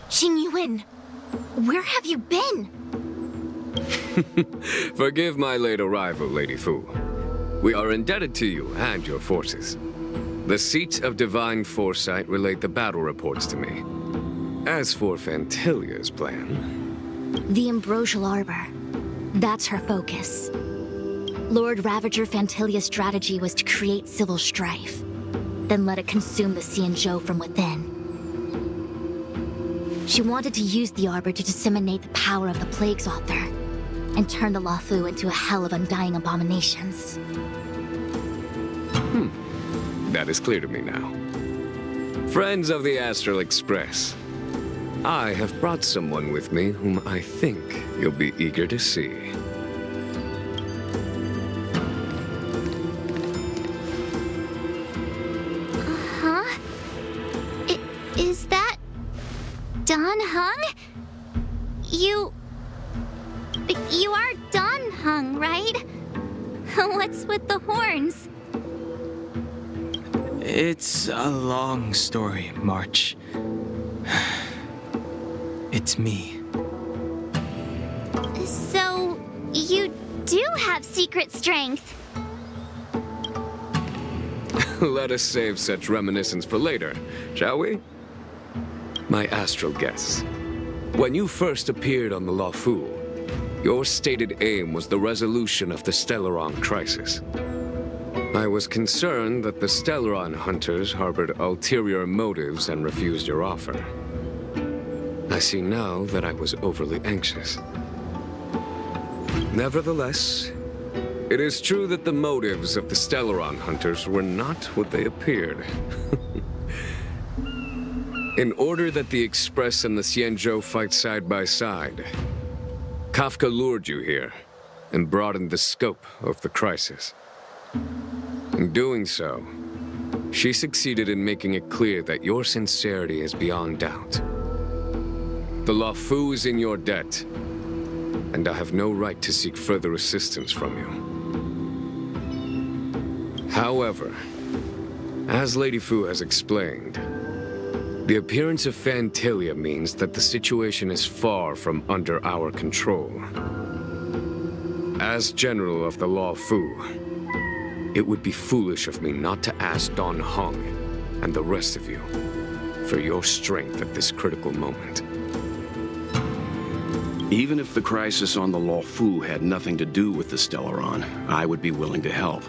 Jing Yuan, where have you been? Forgive my late arrival, Lady Fu. We are indebted to you and your forces. The seats of divine foresight relayed the battle reports to me. As for Fantilia's plan... The Ambrosial Arbor. That's her focus. Lord Ravager Fantilia's strategy was to create civil strife, then let it consume the Xianzhou from within. She wanted to use the Arbor to disseminate the power of the Plague's Author, and turn the Luofu into a hell of undying abominations. That is clear to me now. Friends of the Astral Express, I have brought someone with me whom I think you'll be eager to see. Huh? Is that... Don Hung? You are Don Hung, right? What's with the horns? It's a long story, March. It's me. So, you do have secret strength. Let us save such reminiscence for later, shall we? My astral guests, when you first appeared on the Luofu, your stated aim was the resolution of the Stellaron crisis. I was concerned that the Stellaron hunters harbored ulterior motives and refused your offer. I see now that I was overly anxious. Nevertheless, it is true that the motives of the Stellaron hunters were not what they appeared. In order that the Express and the Xianzhou fight side by side, Kafka lured you here and broadened the scope of the crisis. In doing so, she succeeded in making it clear that your sincerity is beyond doubt. The Luofu is in your debt, and I have no right to seek further assistance from you. However, as Lady Fu has explained, the appearance of Fantilia means that the situation is far from under our control. As General of the Luofu, it would be foolish of me not to ask Don Hung and the rest of you for your strength at this critical moment. Even if the crisis on the Luofu had nothing to do with the Stellaron, I would be willing to help.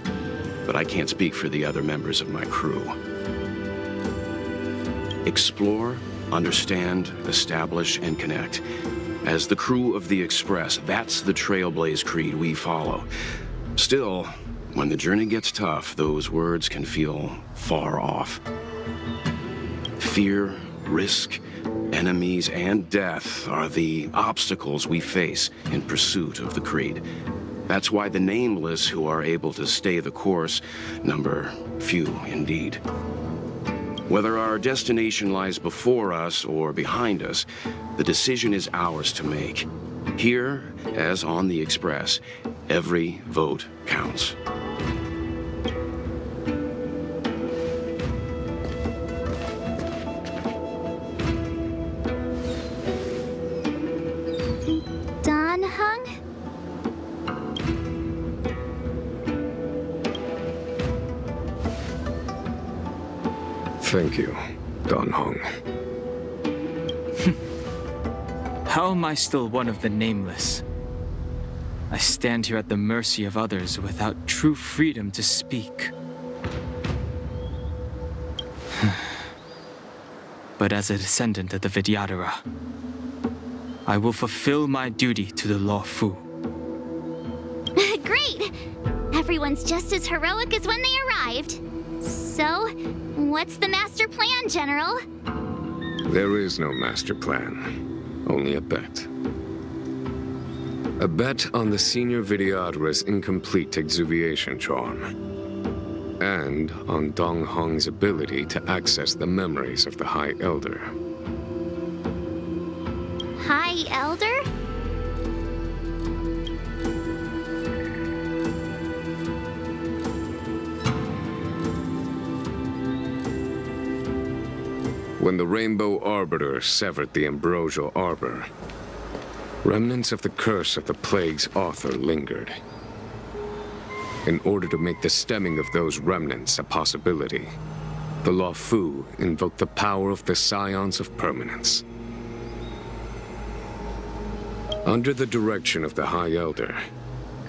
But I can't speak for the other members of my crew. Explore, understand, establish, and connect. As the crew of the Express, that's the Trailblaze creed we follow. Still, when the journey gets tough, those words can feel far off. Fear, risk, enemies, and death are the obstacles we face in pursuit of the creed. That's why the nameless who are able to stay the course number few indeed. Whether our destination lies before us or behind us, the decision is ours to make. Here, as on the Express, every vote counts. Don Hung? Thank you, Don Hung. How am I still one of the nameless? I stand here at the mercy of others without true freedom to speak. But as a descendant of the Vidyadhara, I will fulfill my duty to the Luofu. Great! Everyone's just as heroic as when they arrived. So, what's the master plan, General? There is no master plan, only a bet. A bet on the Senior Vidyadhara's incomplete exuviation charm, and on Dong Hong's ability to access the memories of the High Elder. High Elder? when the Rainbow Arbiter severed the Ambrosial Arbor, remnants of the curse of the plague's author lingered. In order to make the stemming of those remnants a possibility, the Luofu invoked the power of the Scions of Permanence. Under the direction of the High Elder,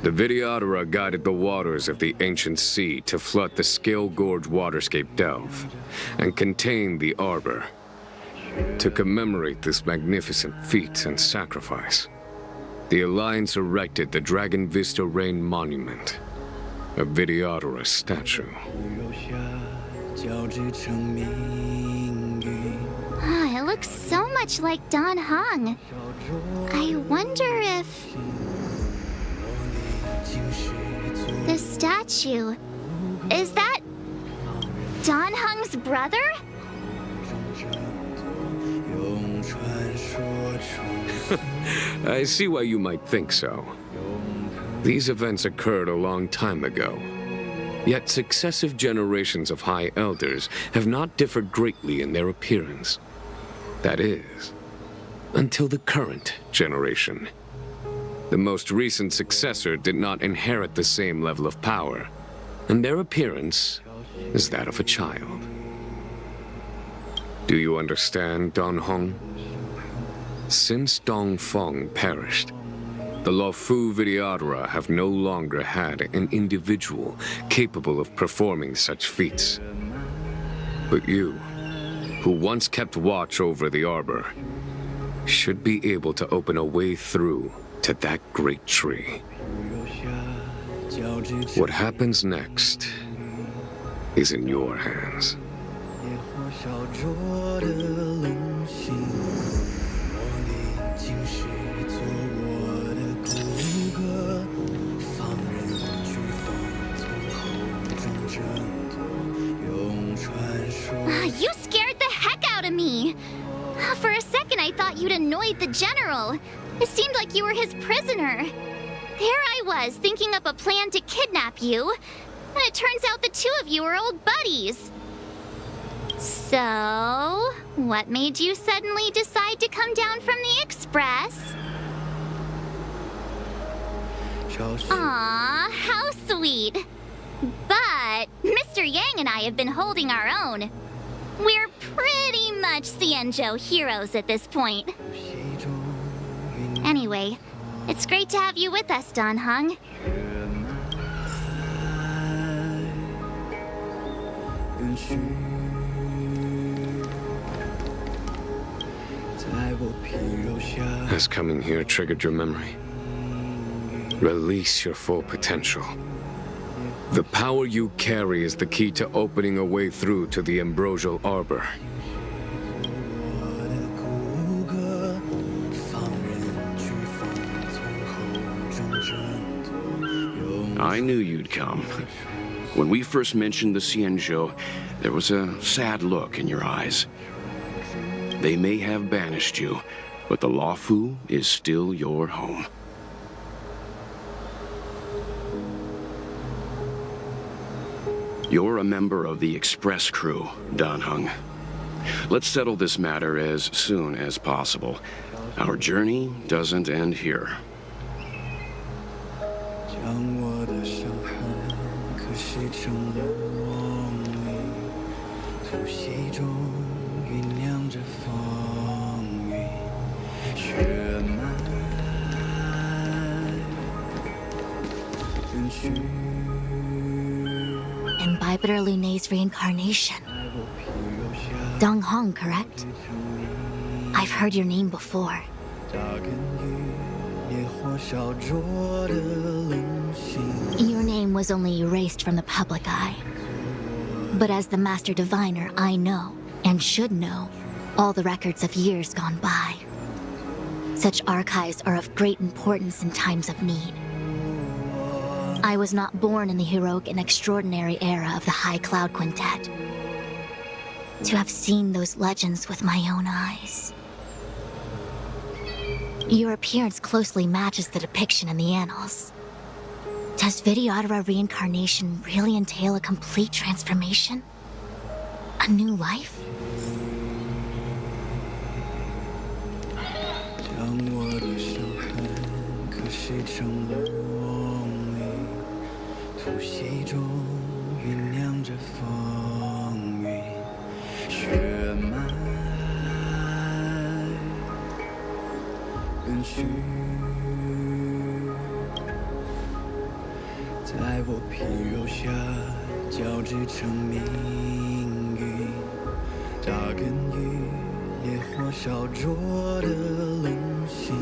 the Videodora guided the waters of the ancient sea to flood the Scale Gorge waterscape delve and contain the Arbor. To commemorate this magnificent feat and sacrifice, the Alliance erected the Dragon Vista Rain Monument, a Videodora statue. It looks so much like Dan Heng. I wonder if... the statue... is that... Dan Heng's brother? I see why you might think so. These events occurred a long time ago. Yet successive generations of High Elders have not differed greatly in their appearance. That is, until the current generation. The most recent successor did not inherit the same level of power, and their appearance is that of a child. Do you understand, Dan Heng? Since Dong Feng perished, the Luofu Videodora have no longer had an individual capable of performing such feats. But you, who once kept watch over the Arbor, should be able to open a way through to that great tree. What happens next is in your hands. You scared the heck out of me! For a second I thought you'd annoyed the General. It seemed like you were his prisoner. There I was, thinking up a plan to kidnap you. And it turns out the two of you are old buddies. So, what made you suddenly decide to come down from the Express? Aw, how sweet. But Mr. Yang and I have been holding our own. We're pretty much Xianzhou heroes at this point. Anyway, it's great to have you with us, Dan Heng. Has coming here triggered your memory? Release your full potential. The power you carry is the key to opening a way through to the Ambrosial Arbor. I knew you'd come. When we first mentioned the Xianzhou, there was a sad look in your eyes. They may have banished you, but the Luofu is still your home. You're a member of the Express crew, Dan Heng. Let's settle this matter as soon as possible. Our journey doesn't end here. Imbibitor Lunay's reincarnation. Dong Heng, correct? I've heard your name before. Your name was only erased from the public eye. But as the Master Diviner, I know, and should know, all the records of years gone by. Such archives are of great importance in times of need. I was not born in the heroic and extraordinary era of the High Cloud Quintet. To have seen those legends with my own eyes. Your appearance closely matches the depiction in the annals. Does Videodora reincarnation really entail a complete transformation? A new life? 我的伤痕，可惜成了梦里突袭中酝酿着风雨，血脉延续，在我皮肉下交织成命运，扎根于烈火烧灼的棱心。